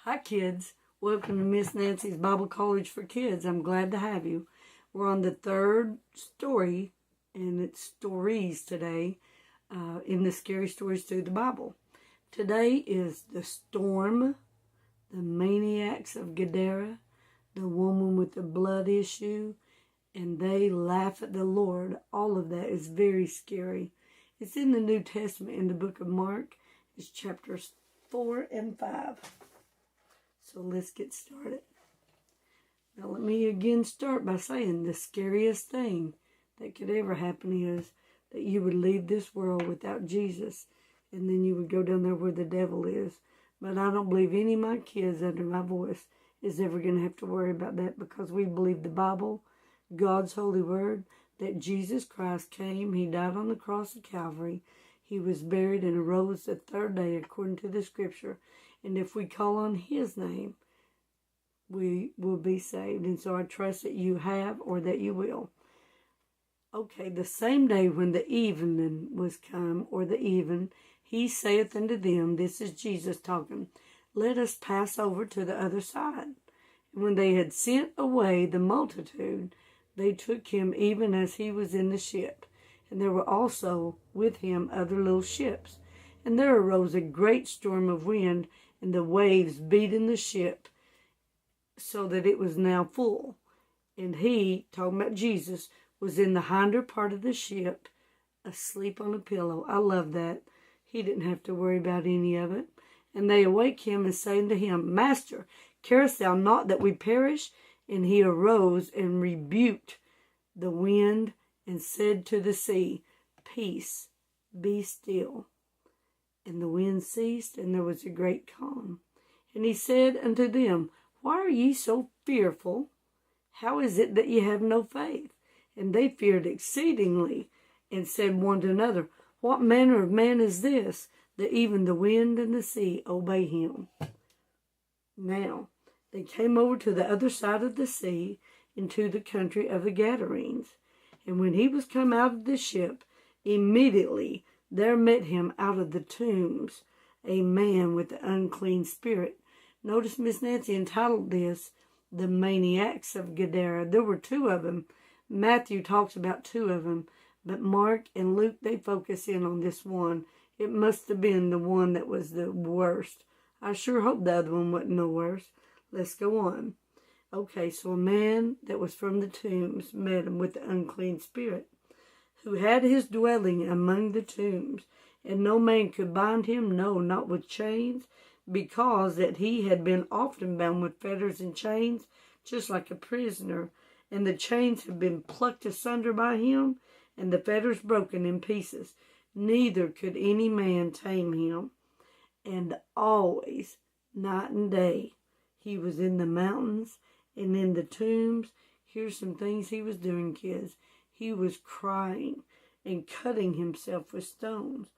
Hi kids, welcome to Miss Nancy's Bible College for Kids. I'm glad to have you. We're on the third story, and it's stories today in the Scary Stories Through the Bible. Today is the storm, the maniacs of Gadara, the woman with the blood issue, and they laugh at the Lord. All of that is very scary. It's in the New Testament in the book of Mark. It's chapters 4 and 5. So let's get started. Now let me again start by saying the scariest thing that could ever happen is that you would leave this world without Jesus, and then you would go down there where the devil is. But I don't believe any of my kids under my voice is ever going to have to worry about that, because we believe the Bible, God's holy word, that Jesus Christ came, he died on the cross of Calvary, he was buried and arose the third day according to the scripture. And if we call on his name, we will be saved. And so I trust that you have, or that you will. Okay, the same day when the evening was come, or the even, he saith unto them, this is Jesus talking, let us pass over to the other side. And when they had sent away the multitude, they took him even as he was in the ship. And there were also with him other little ships. And there arose a great storm of wind, and the waves beat in the ship, so that it was now full. And he, talking about Jesus, was in the hinder part of the ship, asleep on a pillow. I love that. He didn't have to worry about any of it. And they awake him and say unto him, Master, carest thou not that we perish? And he arose and rebuked the wind, and said to the sea, Peace, be still. And the wind ceased, and there was a great calm. And he said unto them, Why are ye so fearful? How is it that ye have no faith? And they feared exceedingly, and said one to another, What manner of man is this, that even the wind and the sea obey him? Now they came over to the other side of the sea, into the country of the Gadarenes. And when he was come out of the ship, immediately there met him out of the tombs a man with the unclean spirit. Notice Miss Nancy entitled this, The Maniacs of Gadara. There were two of them. Matthew talks about two of them, but Mark and Luke, they focus in on this one. It must have been the one that was the worst. I sure hope the other one wasn't no worse. Let's go on. Okay, so a man that was from the tombs met him with the unclean spirit, who had his dwelling among the tombs, and no man could bind him, no, not with chains, because that he had been often bound with fetters and chains, just like a prisoner, and the chains had been plucked asunder by him, and the fetters broken in pieces. Neither could any man tame him. And always, night and day, he was in the mountains and in the tombs. Here's some things he was doing, kids. He was crying and cutting himself with stones.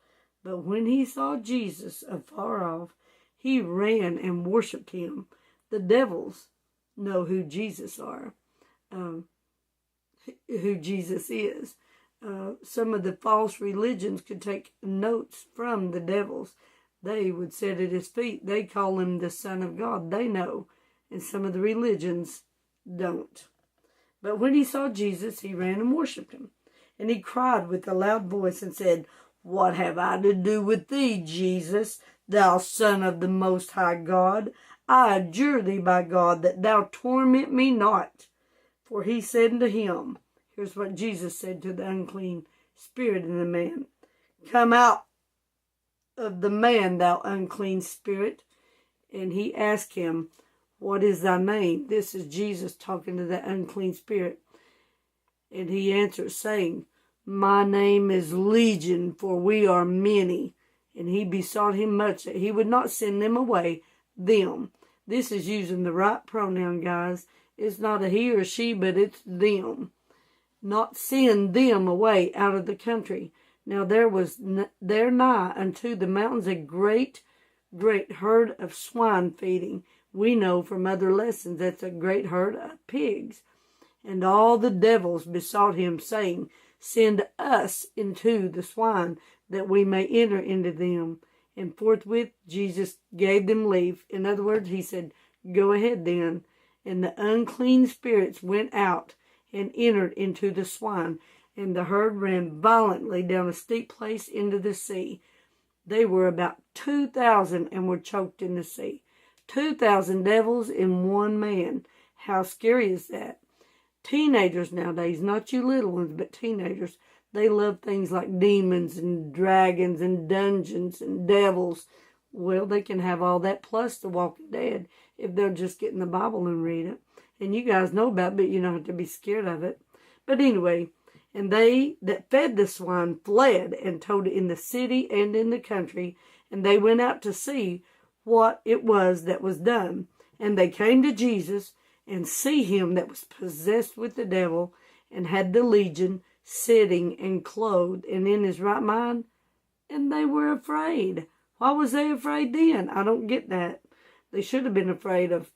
But when he saw Jesus afar off, he ran and worshipped him. The devils know who Jesus are, who Jesus is. Some of the false religions could take notes from the devils. They would sit at his feet. They call him the Son of God. They know. And some of the religions don't. But when he saw Jesus, he ran and worshipped him. And he cried with a loud voice and said, What have I to do with thee, Jesus, thou Son of the Most High God? I adjure thee by God that thou torment me not. For he said unto him, here's what Jesus said to the unclean spirit in the man, Come out of the man, thou unclean spirit. And he asked him, What is thy name? This is Jesus talking to the unclean spirit. And he answered, saying, My name is Legion, for we are many. And he besought him much that he would not send them away, them. This is using the right pronoun, guys. It's not a he or she, but it's them. Not send them away out of the country. Now there was there nigh unto the mountains a great herd of swine feeding. We know from other lessons that's a great herd of pigs. And all the devils besought him, saying, Send us into the swine, that we may enter into them. And forthwith Jesus gave them leave. In other words, he said, go ahead then. And the unclean spirits went out and entered into the swine, and the herd ran violently down a steep place into the sea. They were about 2,000 and were choked in the sea. 2,000 devils in one man. How scary is that? Teenagers nowadays, not you little ones, but teenagers, they love things like demons and dragons and dungeons and devils. Well, they can have all that plus The Walking Dead if they'll just get in the Bible and read it. And you guys know about it, but you don't have to be scared of it. But anyway, and they that fed the swine fled and told it in the city and in the country. And they went out to see what it was that was done. And they came to Jesus and see him that was possessed with the devil and had the legion, sitting and clothed and in his right mind. And they were afraid. Why was they afraid then? I don't get that. They should have been afraid of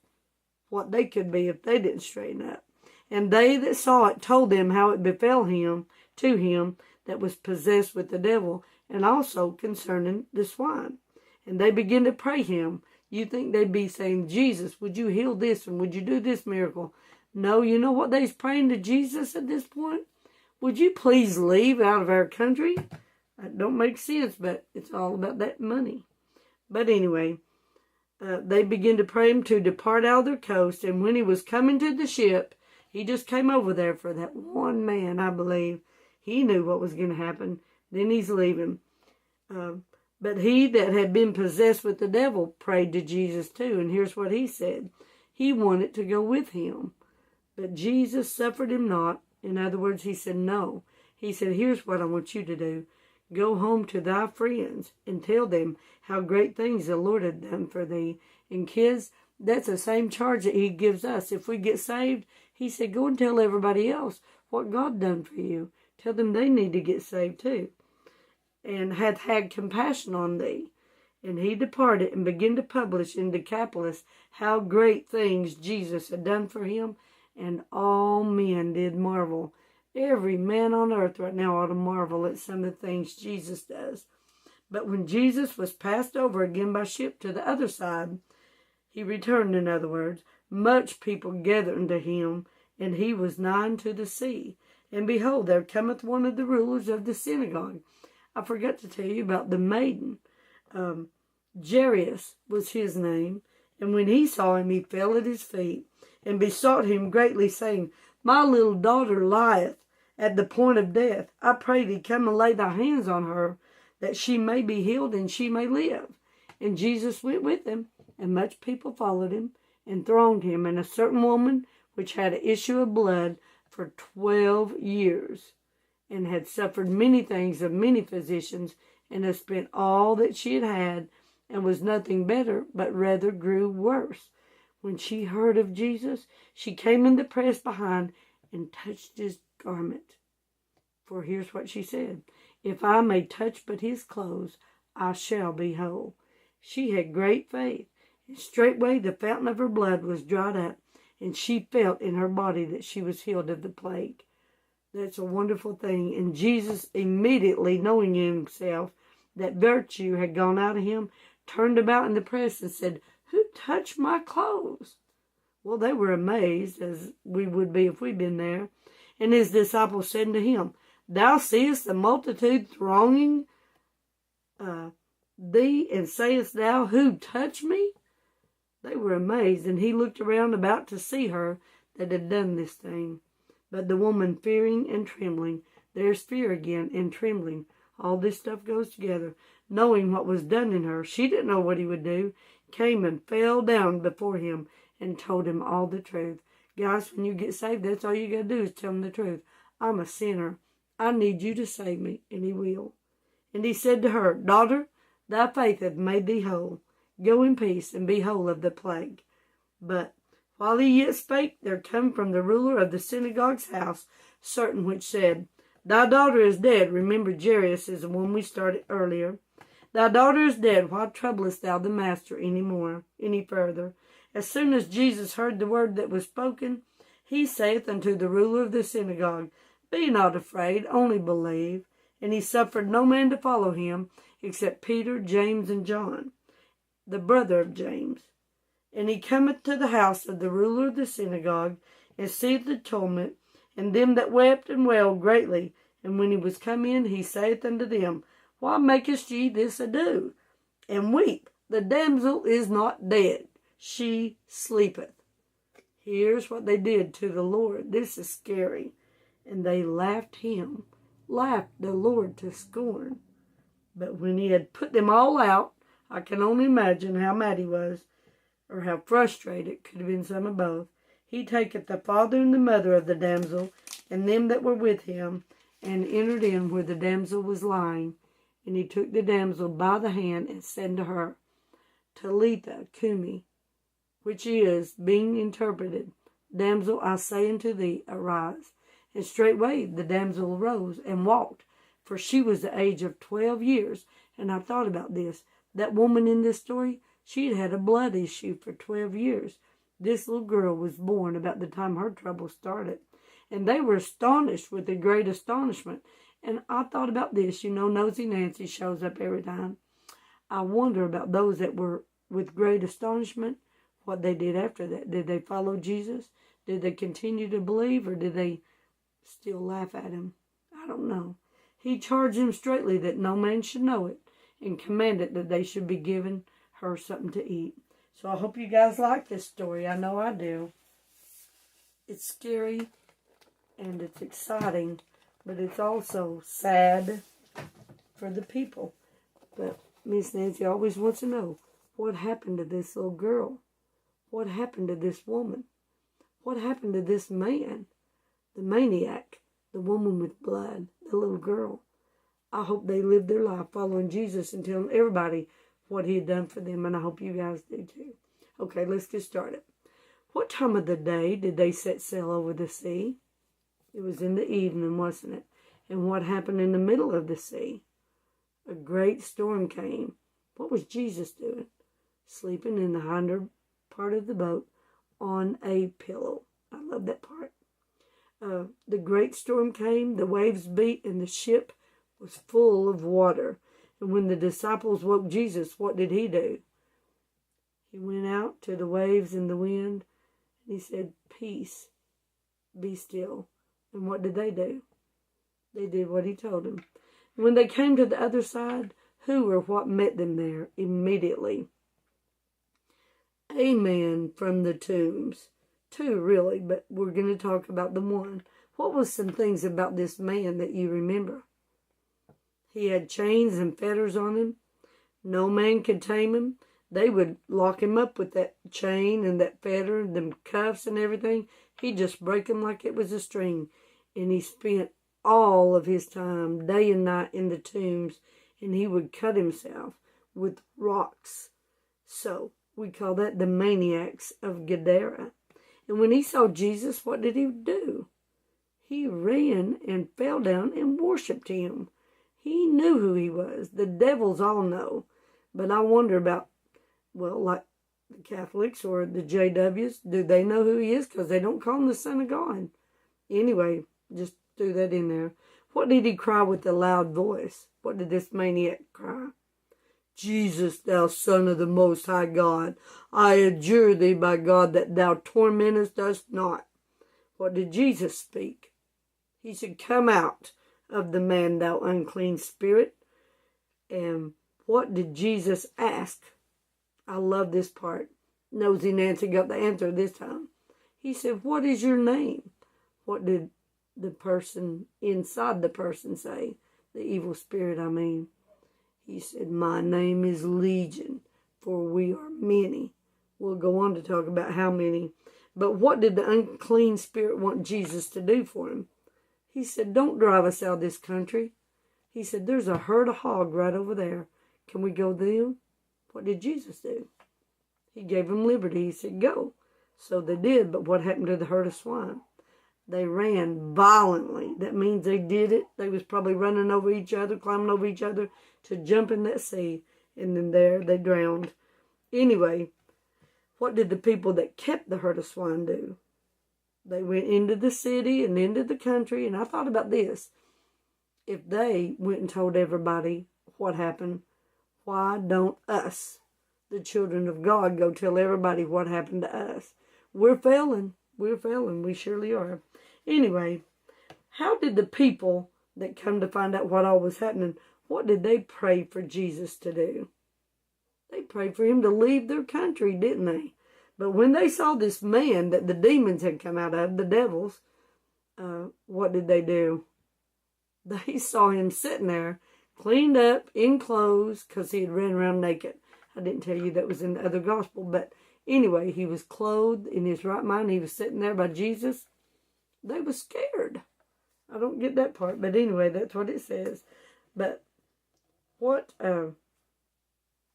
what they could be if they didn't straighten up. And they that saw it told them how it befell him, to him that was possessed with the devil, and also concerning the swine. And they began to pray him. You think they'd be saying, Jesus, would you heal this and would you do this miracle? No, you know what they's praying to Jesus at this point? Would you please leave out of our country? That don't make sense, but it's all about that money. But anyway, they began to pray him to depart out of their coast. And when he was coming to the ship, he just came over there for that one man, I believe. He knew what was going to happen. Then he's leaving. But he that had been possessed with the devil prayed to Jesus too. And here's what he said. He wanted to go with him. But Jesus suffered him not. In other words, he said no. He said, here's what I want you to do. Go home to thy friends and tell them how great things the Lord had done for thee. And kids, that's the same charge that he gives us. If we get saved, he said, go and tell everybody else what God done for you. Tell them they need to get saved too. And hath had compassion on thee. And he departed and began to publish in Decapolis how great things Jesus had done for him. And all men did marvel. Every man on earth right now ought to marvel at some of the things Jesus does. But when Jesus was passed over again by ship to the other side, he returned, in other words, much people gathered unto him, and he was nigh unto the sea. And behold, there cometh one of the rulers of the synagogue. I forgot to tell you about the maiden. Jairus was his name. And when he saw him, he fell at his feet and besought him greatly, saying, my little daughter lieth at the point of death. I pray thee, come and lay thy hands on her, that she may be healed and she may live. And Jesus went with him, and much people followed him and thronged him. And a certain woman which had an issue of blood for 12 years, and had suffered many things of many physicians, and had spent all that she had, and was nothing better, but rather grew worse. When she heard of Jesus, she came in the press behind and touched his garment. For here's what she said, if I may touch but his clothes, I shall be whole. She had great faith, and straightway the fountain of her blood was dried up, and she felt in her body that she was healed of the plague. That's a wonderful thing. And Jesus, immediately knowing in himself that virtue had gone out of him, turned about in the press and said, who touched my clothes? Well, they were amazed, as we would be if we'd been there. And his disciples said unto him, thou seest the multitude thronging thee, and sayest thou, who touched me? They were amazed, and he looked around about to see her that had done this thing. But the woman, fearing and trembling, there's fear again and trembling. All this stuff goes together. Knowing what was done in her, she didn't know what he would do, came and fell down before him and told him all the truth. Guys, when you get saved, that's all you got to do is tell him the truth. I'm a sinner. I need you to save me, and he will. And he said to her, daughter, thy faith hath made thee whole. Go in peace and be whole of the plague. But while he yet spake, there come from the ruler of the synagogue's house certain which said, thy daughter is dead. Remember, Jairus is the one we started earlier. Thy daughter is dead. Why troublest thou the master any further? As soon as Jesus heard the word that was spoken, he saith unto the ruler of the synagogue, be not afraid, only believe. And he suffered no man to follow him, except Peter, James, and John, the brother of James. And he cometh to the house of the ruler of the synagogue, and seeth the tumult, and them that wept and wailed greatly. And when he was come in, he saith unto them, Why makest ye this ado, and weep? The damsel is not dead, she sleepeth. Here's what they did to the Lord. This is scary. And they laughed the Lord to scorn. But when he had put them all out, I can only imagine how mad he was, or how frustrated, could have been some of both. He taketh the father and the mother of the damsel, and them that were with him, and entered in where the damsel was lying. And he took the damsel by the hand, and said to her, Talitha cumi, which is, being interpreted, Damsel, I say unto thee, arise. And straightway the damsel arose and walked, for she was the age of 12 years. And I thought about this. That woman in this story, she'd had a blood issue for 12 years. This little girl was born about the time her trouble started. And they were astonished with a great astonishment. And I thought about this. Nosy Nancy shows up every time. I wonder about those that were with great astonishment, what they did after that. Did they follow Jesus? Did they continue to believe, or did they still laugh at him? I don't know. He charged them straitly that no man should know it, and commanded that they should be given her something to eat. So I hope you guys like this story. I know I do. It's scary and it's exciting, but it's also sad for the people. But Miss Nancy always wants to know, what happened to this little girl? What happened to this woman? What happened to this man? The maniac, the woman with blood, the little girl. I hope they lived their life following Jesus and telling everybody what he had done for them, and I hope you guys do too. Okay, let's get started. What time of the day did they set sail over the sea? It was in the evening, wasn't it? And what happened in the middle of the sea? A great storm came. What was Jesus doing? Sleeping in the hinder part of the boat on a pillow. I love that part. The great storm came, the waves beat, and the ship was full of water. And when the disciples woke Jesus, what did he do? He went out to the waves and the wind, and he said, Peace, be still. And what did they do? They did what he told them. When they came to the other side, who or what met them there immediately? A man from the tombs. Two, really, but we're going to talk about the one. What was some things about this man that you remember? He had chains and fetters on him. No man could tame him. They would lock him up with that chain and that fetter and them cuffs and everything. He'd just break them like it was a string. And he spent all of his time, day and night, in the tombs, and he would cut himself with rocks. So we call that the Maniacs of Gadara. And when he saw Jesus, what did he do? He ran and fell down and worshipped him. He knew who he was. The devils all know. But I wonder about, like the Catholics or the JWs, do they know who he is? Because they don't call him the Son of God. Anyway, just threw that in there. What did he cry with a loud voice? What did this maniac cry? Jesus, thou Son of the Most High God, I adjure thee by God that thou tormentest us not. What did Jesus speak? He said, Come out of the man, thou unclean spirit. And what did Jesus ask? I love this part. Nosy Nancy got the answer this time. He said, What is your name? What did the person inside the person say? The evil spirit, I mean. He said, My name is Legion, for we are many. We'll go on to talk about how many. But what did the unclean spirit want Jesus to do for him? He said, Don't drive us out of this country. He said, There's a herd of hog right over there. Can we go them? What did Jesus do? He gave them liberty. He said, Go. So they did, but what happened to the herd of swine? They ran violently. That means they did it. They was probably running over each other, climbing over each other to jump in that sea. And then there they drowned. Anyway, what did the people that kept the herd of swine do? They went into the city and into the country. And I thought about this. if they went and told everybody what happened, why don't us, the children of God, go tell everybody what happened to us? We're failing. We're failing. We surely are. Anyway, how did the people that come to find out what all was happening, what did they pray for Jesus to do? They prayed for him to leave their country, didn't they? But when they saw this man that the demons had come out of, the devils, what did they do? They saw him sitting there, cleaned up, in clothes, because he had ran around naked. I didn't tell you that was in the other gospel, but anyway, he was clothed in his right mind. He was sitting there by Jesus. They were scared. I don't get that part, but anyway, that's what it says. But what, I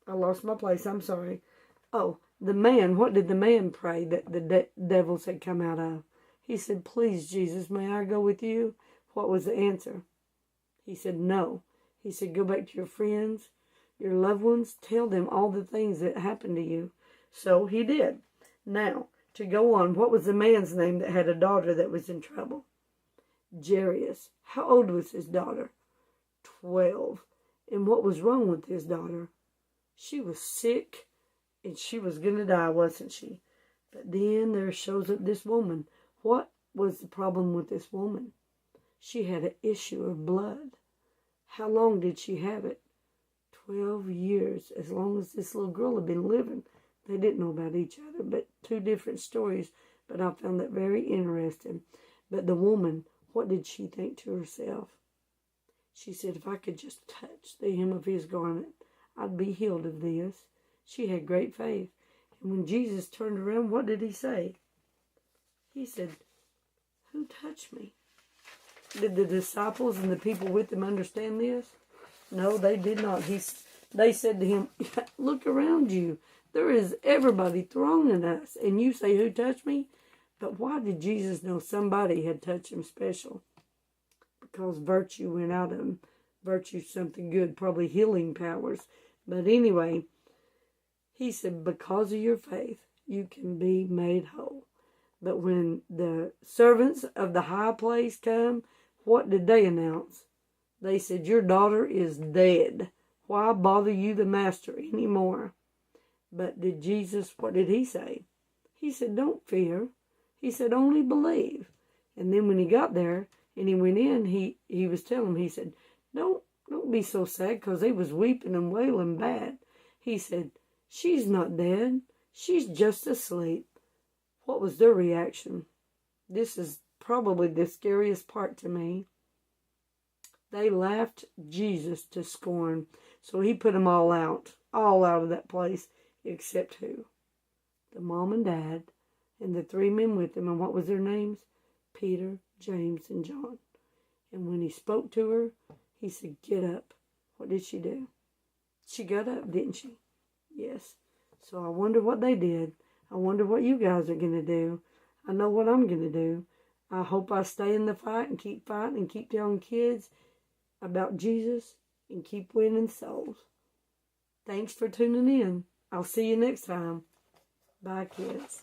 lost my place, I'm sorry. Oh, the man, what did the man pray that the devils had come out of? He said, please, Jesus, may I go with you? What was the answer? He said, no. He said, go back to your friends, your loved ones, tell them all the things that happened to you. So he did. Now, to go on, what was the man's name that had a daughter that was in trouble? Jairus. How old was his daughter? 12. And what was wrong with his daughter? She was sick and she was going to die, wasn't she? But then there shows up this woman. What was the problem with this woman? She had an issue of blood. How long did she have it? 12 years, as long as this little girl had been living. They didn't know about each other, but two different stories. But I found that very interesting. But the woman, what did she think to herself? She said, if I could just touch the hem of his garment, I'd be healed of this. She had great faith. And when Jesus turned around, what did he say? He said, who touched me? Did the disciples and the people with him understand this? No, they did not. They said to him, look around you. There is everybody thronging us. And you say, who touched me? But why did Jesus know somebody had touched him special? Because virtue went out of him. Virtue's something good, probably healing powers. But anyway, he said, because of your faith, you can be made whole. But when the servants of the high place come, what did they announce? They said, your daughter is dead. Why bother you the master anymore? But did Jesus, what did he say? He said, don't fear. He said, only believe. And then when he got there and he went in, he was telling him, he said, don't be so sad, because they was weeping and wailing bad. He said, she's not dead. She's just asleep. What was their reaction? This is probably the scariest part to me. They laughed Jesus to scorn. So he put them all out of that place, except who? The mom and dad and the three men with them. And what was their names? Peter, James, and John. And when he spoke to her, he said, get up. What did she do? She got up, didn't she? Yes. So I wonder what they did. I wonder what you guys are going to do. I know what I'm going to do. I hope I stay in the fight and keep fighting and keep telling kids about Jesus and keep winning souls. Thanks for tuning in. I'll see you next time. Bye, kids.